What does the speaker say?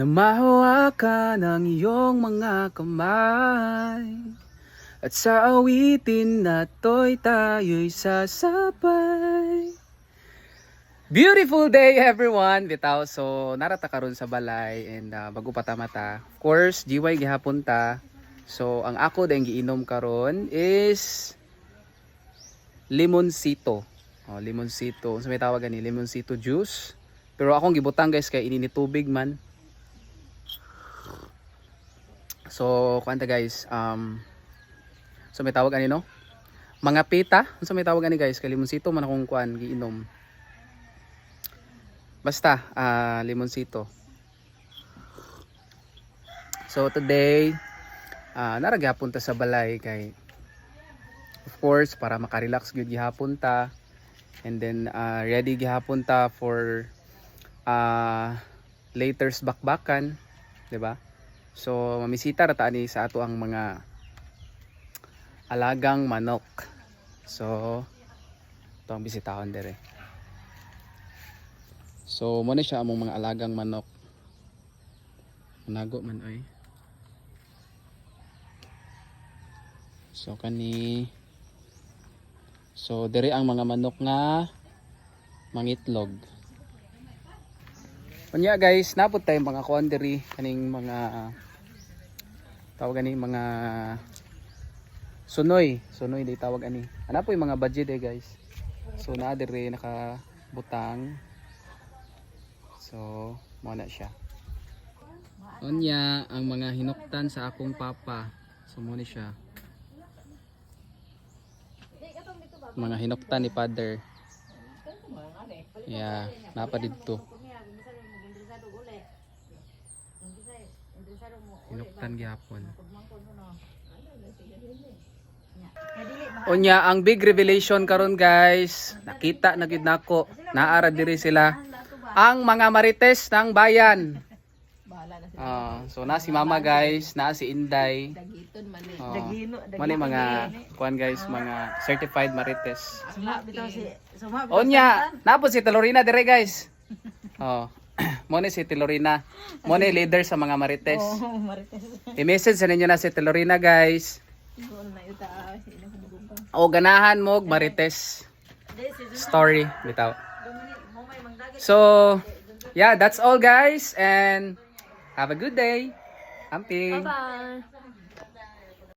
na mahawakan ang iyong mga kamay. At sa awitin na to'y tayo'y sasabay. Beautiful day everyone! Bitaw, so narata karon sa balay and bago pa mata. Of course, giway gihapon ta. So ang ako dahil giinom karon is limonsito. Limonsito. Sa may tawag ni limonsito juice. Pero akong gibutang guys kay inini tubig man. So kuanta guys, so may tawag ani no? Mga pita, so may tawag ani guys kay limonsito man akong kuan giinom. Basta limonsito. So today naragyapon ta sa balay kay of course para maka-relax gyud gihapon ta. And then ready gihapon ta for later's bakbakan, 'di ba? So mamisita ra ta ani sa ato ang mga alagang manok. So ito ang bisitahon dire. So mo na siya among mga alagang manok. Nago man ay. So kani so dire ang mga manok nga mangitlog. Unya guys, napod tayo mga kuan diri kaning mga tawag ani mga sunoy di tawag ani. Ana po yung mga budget guys. So naa diri nakabutang. So mo na siya. Unya ang mga hinuktan sa akong papa. So mo na siya. Mga hinuktan ni father. Yeah, napa didto. Hinuktan gyapon. Unya ang big revelation karon guys, nakita na gid nako, naara diri sila ang mga marites ng bayan. So na si mama guys, na si Inday. Mali mga kuan guys, mga certified marites. Unya, napod si Telorina dire guys. Mo ni si Telorina. Mo ni leader sa mga marites. I-message sa ninyo na si Telorina guys. O ganahan mo marites story bitaw. So yeah, that's all guys and have a good day. Amping. Bye-bye.